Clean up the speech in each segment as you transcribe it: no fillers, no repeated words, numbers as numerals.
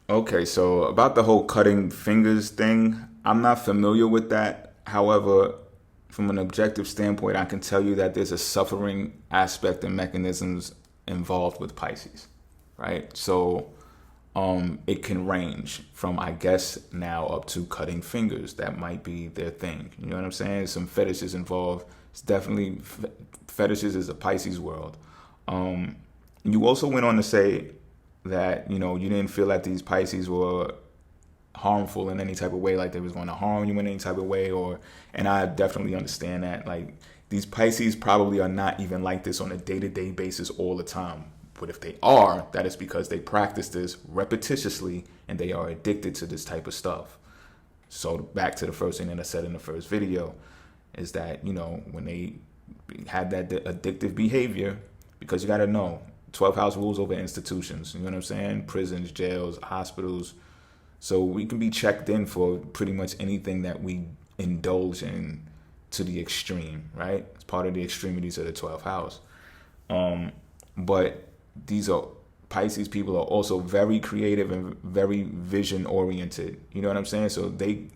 Okay, so about the whole cutting fingers thing, I'm not familiar with that. However, from an objective standpoint, I can tell you that there's a suffering aspect and mechanisms involved with Pisces, right? So, it can range from, I guess, now up to cutting fingers. That might be their thing. You know what I'm saying? Some fetishes involved. It's definitely fetishes is a Pisces world. You also went on to say that you didn't feel that these Pisces were harmful in any type of way, like they was going to harm you in any type of way, or and I definitely understand that. Like these Pisces probably are not even like this on a day-to-day basis all the time. But if they are, that is because they practice this repetitiously and they are addicted to this type of stuff. So back to the first thing that I said in the first video is that, when they had that addictive behavior, because you got to know 12th house rules over institutions, you know what I'm saying? Prisons, jails, hospitals. So we can be checked in for pretty much anything that we indulge in to the extreme, right? It's part of the extremities of the 12th house. But these are Pisces people are also very creative and very vision oriented. You know what I'm saying? So they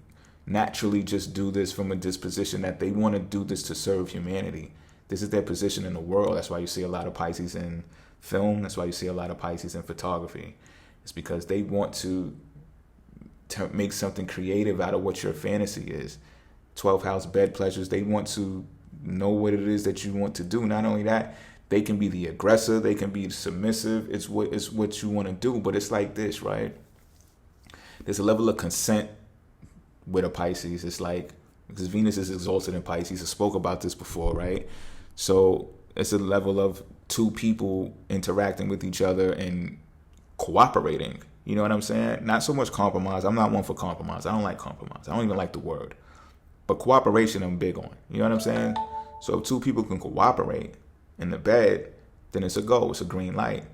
naturally just do this from a disposition that they want to do this to serve humanity. This is their position in the world. That's why you see a lot of Pisces in film. That's why you see a lot of Pisces in photography. It's because they want to make something creative out of what your fantasy is. 12th house bed pleasures. They want to know what it is that you want to do. Not only that, they can be the aggressor. They can be submissive. It's what you want to do. But it's like this, right? There's a level of consent with a Pisces. It's like, because Venus is exalted in Pisces. I spoke about this before, right? So it's a level of two people interacting with each other and cooperating. You know what I'm saying? Not so much compromise. I'm not one for compromise. I don't like compromise. I don't even like the word. But cooperation I'm big on. You know what I'm saying? So if two people can cooperate in the bed, then it's a go. It's a green light.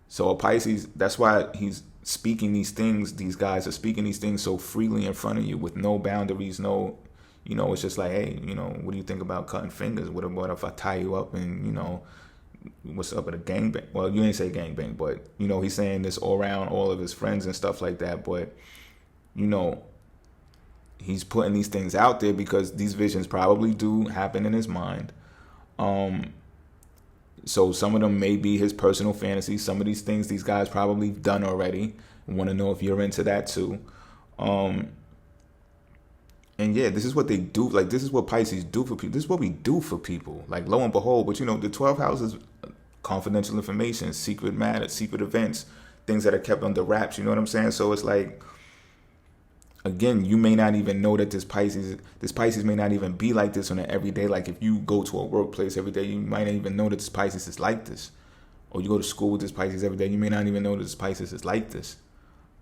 So a Pisces, that's why he's speaking these things. These guys are speaking these things so freely in front of you with no boundaries, no, it's just like, hey, what do you think about cutting fingers? What if I tie you up and, what's up with a gangbang? Well, you ain't say gangbang, but, he's saying this all around all of his friends and stuff like that. But, he's putting these things out there because these visions probably do happen in his mind. So some of them may be his personal fantasies. Some of these things these guys probably done already. I want to know if you're into that too. And yeah, this is what they do. Like, this is what Pisces do for people. This is what we do for people. Like, lo and behold. But, the 12th house is confidential information, secret matter, secret events, things that are kept under wraps. You know what I'm saying? So it's like, again, you may not even know that this Pisces may not even be like this on an everyday. Like if you go to a workplace every day, you might not even know that this Pisces is like this. Or you go to school with this Pisces every day, you may not even know that this Pisces is like this.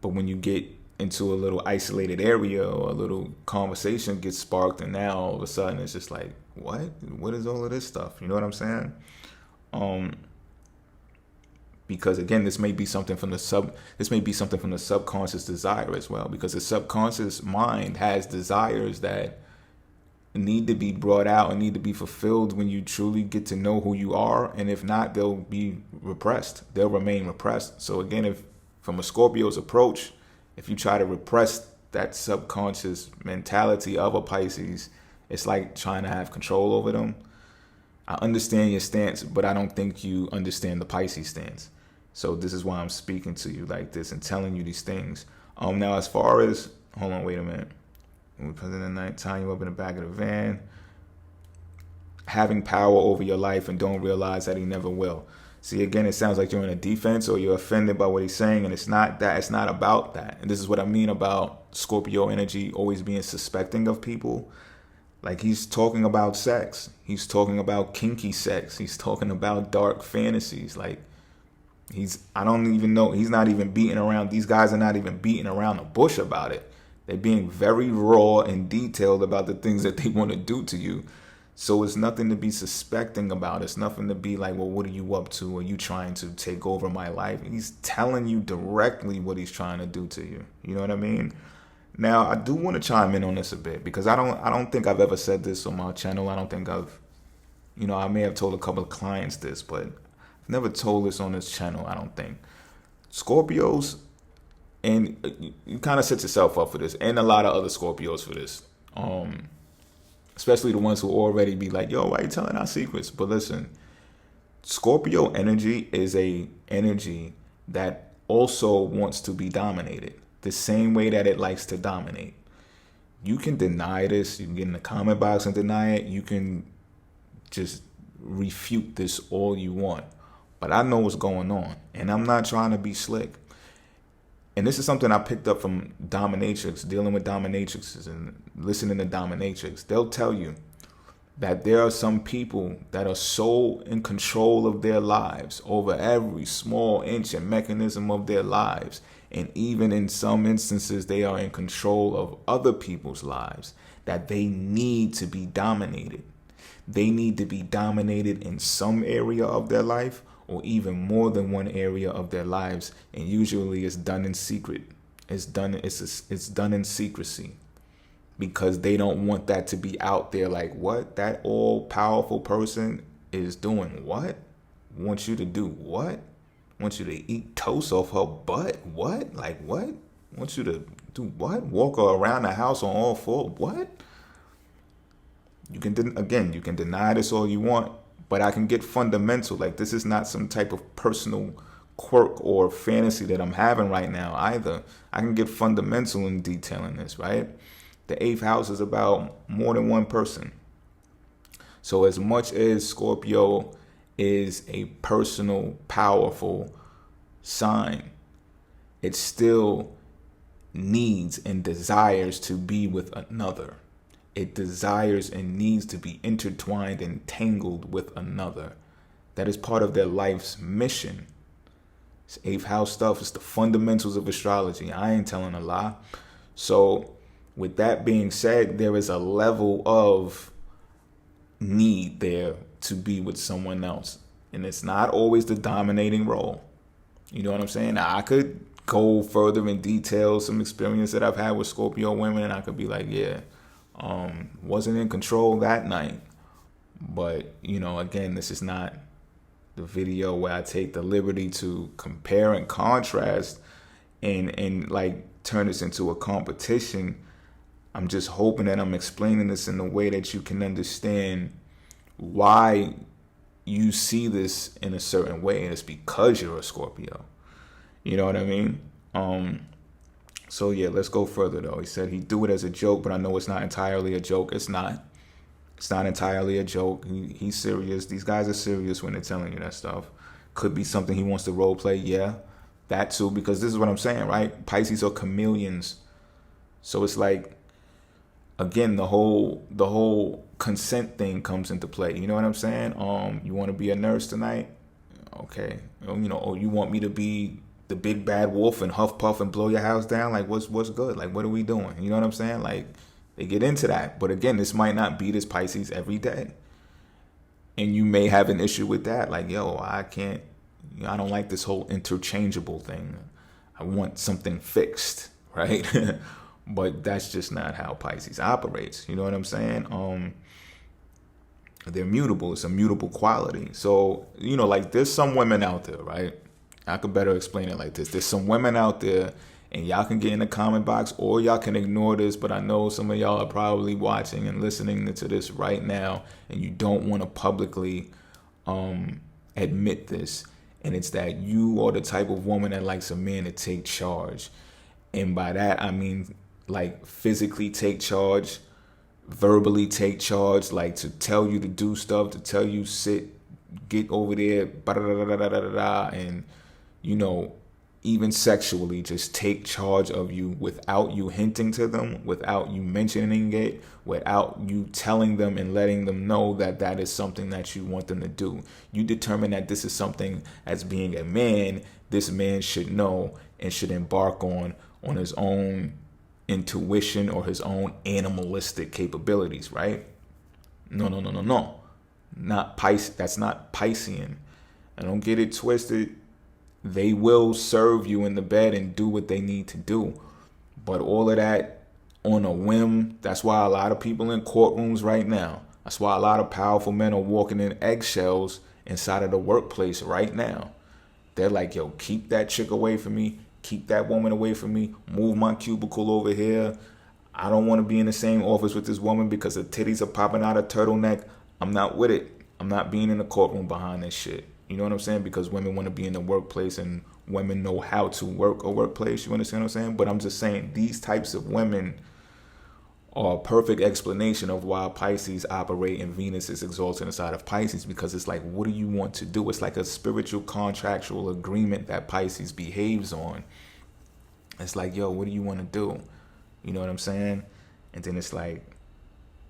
But when you get into a little isolated area or a little conversation gets sparked, and now all of a sudden it's just like, what is all of this stuff? You know what I'm saying? Because again, this may be something from the subconscious desire as well, because the subconscious mind has desires that need to be brought out and need to be fulfilled when you truly get to know who you are. And if not, they'll be repressed. They'll remain repressed. So again, if from a Scorpio's approach, if you try to repress that subconscious mentality of a Pisces, it's like trying to have control over them. I understand your stance, but I don't think you understand the Pisces stance. So this is why I'm speaking to you like this and telling you these things. Now, as far as, hold on, wait a minute. Because in the night, tying you up in the back of the van, having power over your life and don't realize that he never will. See, again, it sounds like you're in a defense or you're offended by what he's saying, and it's not that. It's not about that. And this is what I mean about Scorpio energy always being suspecting of people. Like, he's talking about sex. He's talking about kinky sex. He's talking about dark fantasies. Like, I don't even know. He's not even beating around. These guys are not even beating around the bush about it. They're being very raw and detailed about the things that they want to do to you. So it's nothing to be suspecting about. It's nothing to be like, well, what are you up to? Are you trying to take over my life? He's telling you directly what he's trying to do to you. You know what I mean? Now, I do want to chime in on this a bit, because I don't think I've ever said this on my channel. I don't think I may have told a couple of clients this, but I've never told this on this channel, I don't think. Scorpios And you kind of set yourself up for this, and a lot of other Scorpios for this. Especially the ones who already be like, yo, why are you telling our secrets? But listen, Scorpio energy is a energy that also wants to be dominated the same way that it likes to dominate. You can deny this. You can get in the comment box and deny it. You can just refute this all you want. But I know what's going on, and I'm not trying to be slick. And this is something I picked up from dominatrix, dealing with dominatrixes and listening to dominatrix. They'll tell you that there are some people that are so in control of their lives over every small inch and mechanism of their lives. And even in some instances, they are in control of other people's lives, that they need to be dominated. They need to be dominated in some area of their life, or even more than one area of their lives, and usually it's done in secret. It's done in secrecy, because they don't want that to be out there. Like, what? That all-powerful person is doing what? Wants you to do what? Wants you to eat toast off her butt? What? Like, what? Wants you to do what? Walk her around the house on all four? What? You can deny this all you want, but I can get fundamental. Like, this is not some type of personal quirk or fantasy that I'm having right now either. I can get fundamental in detailing this, right? The 8th house is about more than one person. So as much as Scorpio is a personal, powerful sign, it still needs and desires to be with another. It desires and needs to be intertwined and tangled with another. That is part of their life's mission. It's 8th house stuff. It's the fundamentals of astrology. I ain't telling a lie. So with that being said, there is a level of need there to be with someone else. And it's not always the dominating role. You know what I'm saying? Now, I could go further in detail some experience that I've had with Scorpio women, and I could be like, yeah, wasn't in control that night. But, again, this is not the video where I take the liberty to compare and contrast and like turn this into a competition. I'm just hoping that I'm explaining this in a way that you can understand why you see this in a certain way, and it's because you're a Scorpio. You know what I mean? So yeah, let's go further though. He said he'd do it as a joke, but I know it's not entirely a joke. It's not entirely a joke. He's serious. These guys are serious when they're telling you that stuff. Could be something he wants to role play. Yeah, that too, because this is what I'm saying, right? Pisces are chameleons. So it's like, again, the whole consent thing comes into play. You know what I'm saying? You want to be a nurse tonight? Okay. Or you want me to be the big bad wolf and huff puff and blow your house down? Like, what's good? Like, what are we doing? You know what I'm saying? Like, they get into that. But again, this might not be this Pisces every day. And you may have an issue with that. Like, yo, I don't like this whole interchangeable thing. I want something fixed, right? But that's just not how Pisces operates. You know what I'm saying? They're mutable. It's a mutable quality. So, like, there's some women out there, right? I could better explain it like this. There's some women out there, and y'all can get in the comment box, or y'all can ignore this, but I know some of y'all are probably watching and listening to this right now, and you don't want to publicly admit this. And it's that you are the type of woman that likes a man to take charge. And by that, I mean, like, physically take charge, verbally take charge, like to tell you to do stuff, to tell you sit, get over there, and even sexually just take charge of you without you hinting to them, without you mentioning it, without you telling them and letting them know that that is something that you want them to do. You determine that this is something, as being a man, this man should know and should embark on his own intuition or his own animalistic capabilities, right? No. Not Pisces. That's not Piscean. I don't get it twisted. They will serve you in the bed and do what they need to do. But all of that on a whim, that's why a lot of people in courtrooms right now, that's why a lot of powerful men are walking in eggshells inside of the workplace right now. They're like, yo, keep that chick away from me. Keep that woman away from me. Move my cubicle over here. I don't want to be in the same office with this woman because her titties are popping out of turtleneck. I'm not with it. I'm not being in the courtroom behind this shit. You know what I'm saying? Because women want to be in the workplace and women know how to work a workplace. You understand what I'm saying? But I'm just saying these types of women are a perfect explanation of why Pisces operate and Venus is exalted inside of Pisces, because it's like, what do you want to do? It's like a spiritual contractual agreement that Pisces behaves on. It's like, yo, what do you want to do? You know what I'm saying? And then it's like,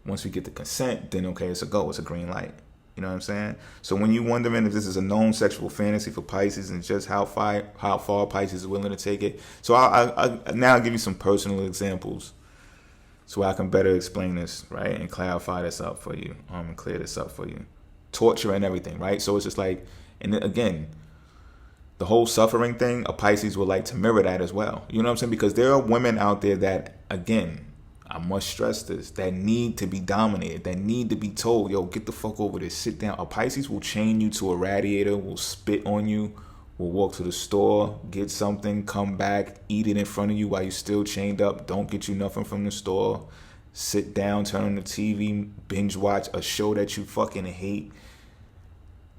once we get the consent, then okay, it's a go. It's a green light. You know what I'm saying? So when you're wondering if this is a known sexual fantasy for Pisces and just how far Pisces is willing to take it. So I'll now give you some personal examples so I can better explain this, right? And clarify this up for you, and clear this up for you. Torture and everything, right? So it's just like, and again, the whole suffering thing, a Pisces would like to mirror that as well. You know what I'm saying? Because there are women out there that, again, I must stress this, that need to be dominated, that need to be told, yo, get the fuck over this, sit down. A Pisces will chain you to a radiator, will spit on you, will walk to the store, get something, come back, eat it in front of you while you're still chained up, don't get you nothing from the store, sit down, turn on the TV, binge watch a show that you fucking hate,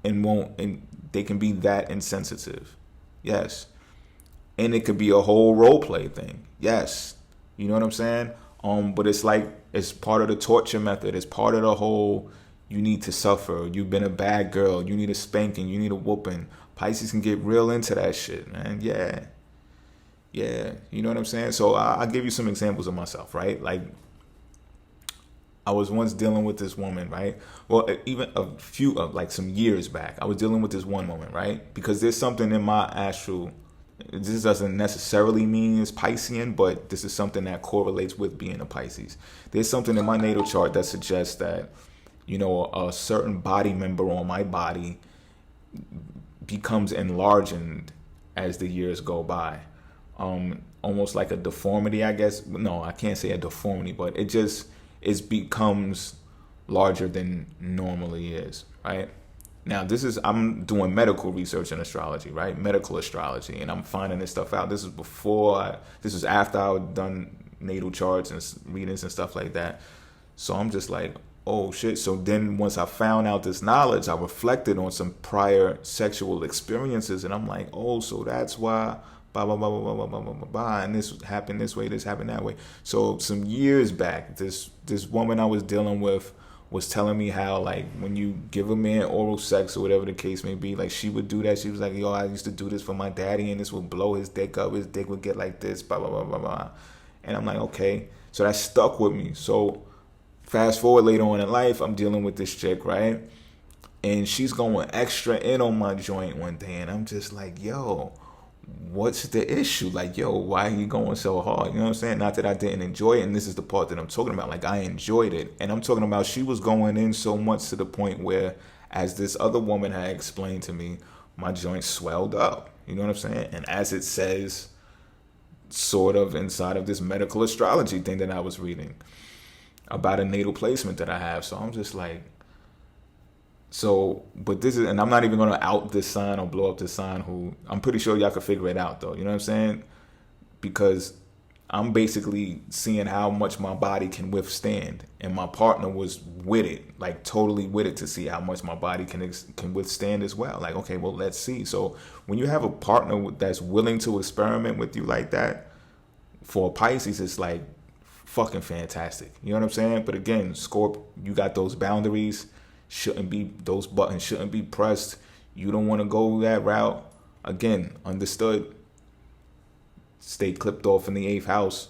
and they can be that insensitive. Yes. And it could be a whole role play thing. Yes. You know what I'm saying? But it's like, it's part of the torture method. It's part of the whole, you need to suffer. You've been a bad girl. You need a spanking. You need a whooping. Pisces can get real into that shit, man. Yeah. You know what I'm saying? So I'll give you some examples of myself, right? Like, I was once dealing with this woman, right? Well, even like some years back, I was dealing with this one woman, right? Because there's something in my astral. This doesn't necessarily mean it's Piscean, but this is something that correlates with being a Pisces. There's something in my natal chart that suggests that, you know, a certain body member on my body becomes enlarged as the years go by. Almost like a deformity, I guess. No, I can't say a deformity, but it becomes larger than normally is, right? Now, I'm doing medical research in astrology, right? Medical astrology, and I'm finding this stuff out. This was after I had done natal charts and readings and stuff like that. So I'm just like, oh shit. So then once I found out this knowledge, I reflected on some prior sexual experiences, and I'm like, oh, so that's why, blah, blah, blah, blah, blah, blah, blah, blah, blah, and this happened this way, this happened that way. So some years back, this woman I was dealing with was telling me how, like, when you give a man oral sex or whatever the case may be, like, she would do that. She was like, yo, I used to do this for my daddy, and this would blow his dick up. His dick would get like this, blah, blah, blah, blah, blah. And I'm like, okay. So that stuck with me. So fast forward later on in life, I'm dealing with this chick, right? And she's going extra in on my joint one day, and I'm just like, yo, what's the issue? Like, yo, why are you going so hard? You know what I'm saying? Not that I didn't enjoy it, and this is the part that I'm talking about. Like, I enjoyed it. And I'm talking about she was going in so much to the point where, as this other woman had explained to me, my joint swelled up. You know what I'm saying? And as it says, sort of inside of this medical astrology thing that I was reading about a natal placement that I have. So I'm just like, but this is, and I'm not even going to out this sign or blow up this sign, who I'm pretty sure y'all can figure it out though. You know what I'm saying? Because I'm basically seeing how much my body can withstand, and my partner was with it, like totally with it, to see how much my body can withstand as well. Like, okay, well, let's see. So when you have a partner that's willing to experiment with you like that, for a Pisces, it's like fucking fantastic. You know what I'm saying? But again, Scorp, you got those boundaries. Those buttons shouldn't be pressed. You don't want to go that route. Again, understood. Stay clipped off in the 8th house.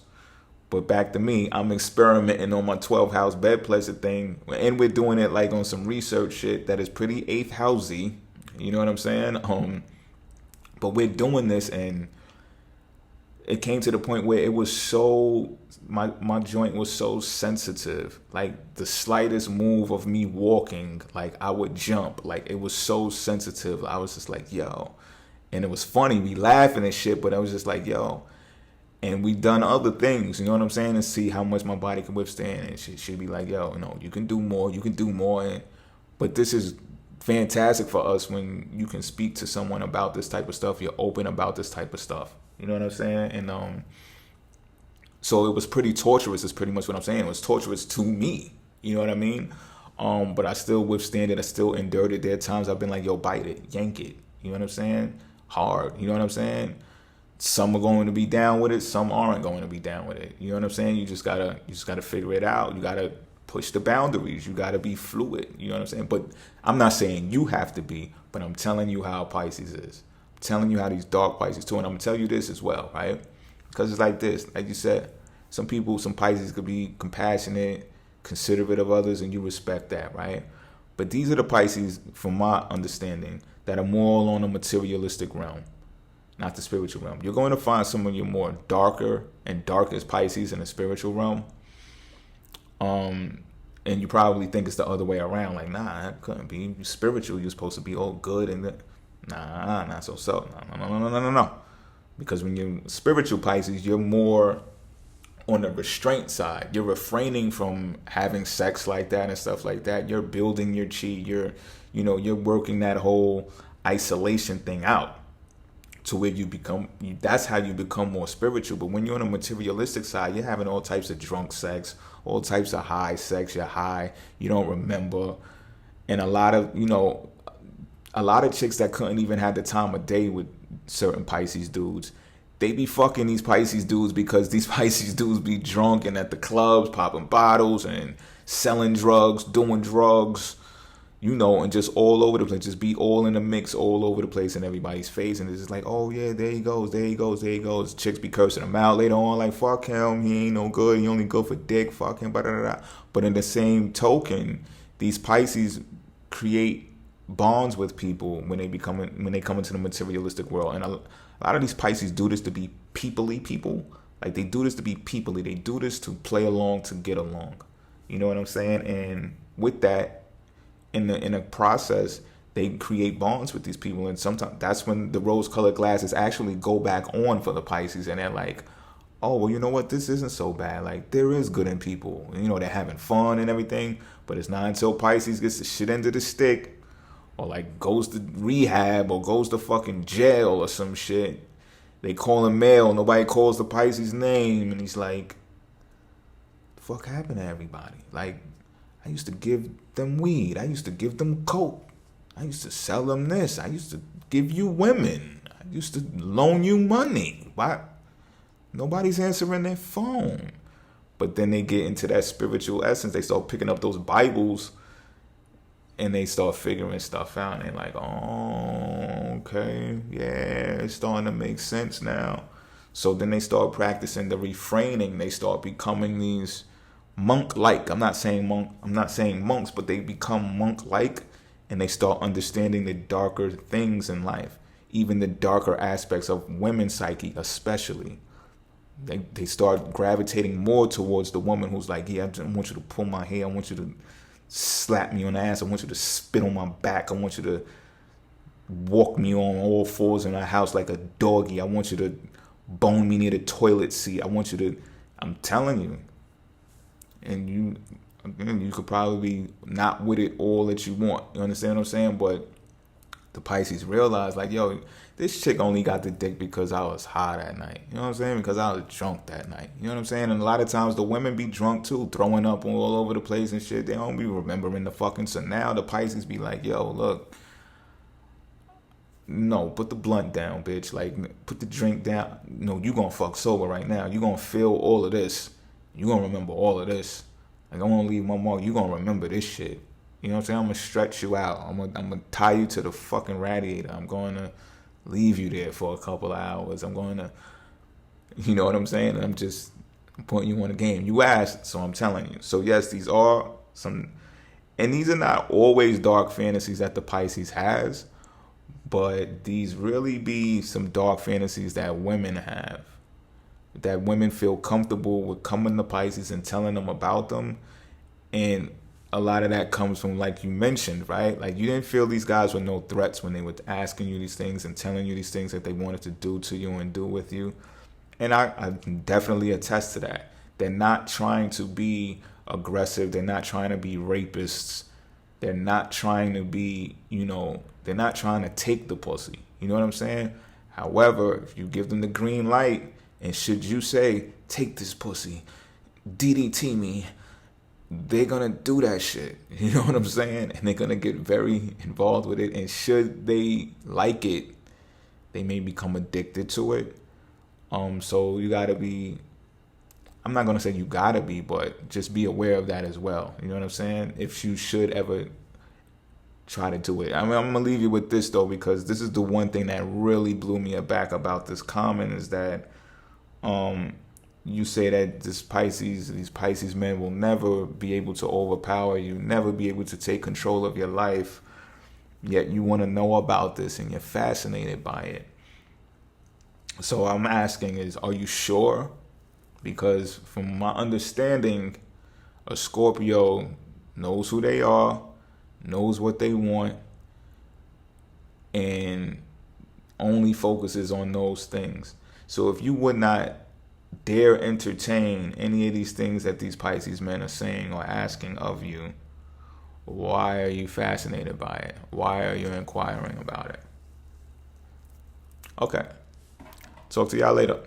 But back to me, I'm experimenting on my 12th house bed pleasure thing. And we're doing it like on some research shit that is pretty 8th housey. You know what I'm saying? But we're doing this, and it came to the point where it was so, my joint was so sensitive. Like the slightest move of me walking, like I would jump. Like it was so sensitive. I was just like, yo. And it was funny, we laughing and shit, but I was just like, yo. And we done other things, you know what I'm saying, to see how much my body can withstand. And she'd be like, yo, no, you can do more. But this is fantastic for us when you can speak to someone about this type of stuff. You're open about this type of stuff. You know what I'm saying? And so it was pretty torturous. Is pretty much what I'm saying. It was torturous to me. You know what I mean? But I still withstand it. I still endured it. There are times I've been like, yo, bite it, yank it. You know what I'm saying? Hard. You know what I'm saying? Some are going to be down with it. Some aren't going to be down with it. You know what I'm saying? You just gotta figure it out. You gotta push the boundaries. You gotta be fluid. You know what I'm saying? But I'm not saying you have to be. But I'm telling you how Pisces is. I'm telling you how these dark Pisces too. And I'm gonna tell you this as well, right? Because it's like this. Like you said, some Pisces could be compassionate, considerate of others, and you respect that, right? But these are the Pisces, from my understanding, that are more on the materialistic realm, not the spiritual realm. You're going to find some of your more darker and darkest Pisces in the spiritual realm. And you probably think it's the other way around. Like, nah, that couldn't be. You're spiritual. You're supposed to be all good. And nah, not so. No. Because when you're spiritual Pisces, you're more on the restraint side. You're refraining from having sex like that and stuff like that. You're building your chi. You're working that whole isolation thing out to where that's how you become more spiritual. But when you're on a materialistic side, you're having all types of drunk sex, all types of high sex. You're high. You don't remember. And a lot of chicks that couldn't even have the time of day with certain Pisces dudes, they be fucking these Pisces dudes because these Pisces dudes be drunk and at the clubs popping bottles and selling drugs, doing drugs, and just all over the place. Just be all in the mix, all over the place in everybody's face. And it's just like, oh yeah, there he goes. Chicks be cursing him out later on, like, fuck him, he ain't no good, he only good for dick, fuck him, blah, blah, blah. But in the same token, these Pisces create bonds with people when they come into the materialistic world. And a lot of these Pisces do this to be people-y people. Like, they do this to be people-y. They do this to play along, to get along. You know what I'm saying? And with that, in a process, they create bonds with these people. And sometimes that's when the rose-colored glasses actually go back on for the Pisces. And they're like, oh, well, you know what? This isn't so bad. Like, there is good in people. They're having fun and everything. But it's not until Pisces gets the shit end of the stick, or like goes to rehab, or goes to fucking jail or some shit. They call him male. Nobody calls the Pisces name. And he's like, the fuck happened to everybody? Like, I used to give them weed. I used to give them coke. I used to sell them this. I used to give you women. I used to loan you money. Why? Nobody's answering their phone. But then they get into that spiritual essence. They start picking up those Bibles and they start figuring stuff out. And they're like, oh, okay. Yeah, it's starting to make sense now. So then they start practicing the refraining. They start becoming these monk-like. I'm not saying monks, but they become monk-like, and they start understanding the darker things in life, even the darker aspects of women's psyche, especially. They start gravitating more towards the woman who's like, yeah, I want you to pull my hair, I want you to slap me on the ass, I want you to spit on my back, I want you to walk me on all fours in the house like a doggy, I want you to bone me near the toilet seat, I'm telling you. And you could probably be not with it all that you want. You understand what I'm saying? But the Pisces realize, like, yo, this chick only got the dick because I was high that night. You know what I'm saying? Because I was drunk that night. You know what I'm saying? And a lot of times the women be drunk too, throwing up all over the place and shit. They don't be remembering the fucking. So now the Pisces be like, yo, look. No, put the blunt down, bitch. Like, put the drink down. No, you gonna fuck sober right now. You gonna feel all of this. You gonna remember all of this. Like, I'm gonna leave my mark. You gonna remember this shit. You know what I'm saying? I'm gonna stretch you out. I'm gonna tie you to the fucking radiator. I'm going to leave you there for a couple of hours. I'm going to, you know what I'm saying? I'm putting you on a game. You asked, so I'm telling you. So yes, these are some, and these are not always dark fantasies that the Pisces has, but these really be some dark fantasies that women have. That women feel comfortable with coming to Pisces and telling them about them. And a lot of that comes from, like you mentioned, right? Like, you didn't feel these guys were no threats when they were asking you these things and telling you these things that they wanted to do to you and do with you. And I definitely attest to that. They're not trying to be aggressive. They're not trying to be rapists. They're not trying to be, they're not trying to take the pussy. You know what I'm saying? However, if you give them the green light, and should you say, take this pussy, DDT me, they're gonna do that shit. You know what I'm saying? And they're gonna get very involved with it. And should they like it, they may become addicted to it. So you gotta be, I'm not gonna say you gotta be, but just be aware of that as well. You know what I'm saying? If you should ever try to do it. I mean, I'm gonna leave you with this though, because this is the one thing that really blew me aback about this comment, is that you say that these Pisces men will never be able to overpower you, never be able to take control of your life, yet you want to know about this and you're fascinated by it. So I'm asking is, are you sure? Because from my understanding, a Scorpio knows who they are, knows what they want, and only focuses on those things. So if you would not dare entertain any of these things that these Pisces men are saying or asking of you, why are you fascinated by it? Why are you inquiring about it? Okay. Talk to y'all later.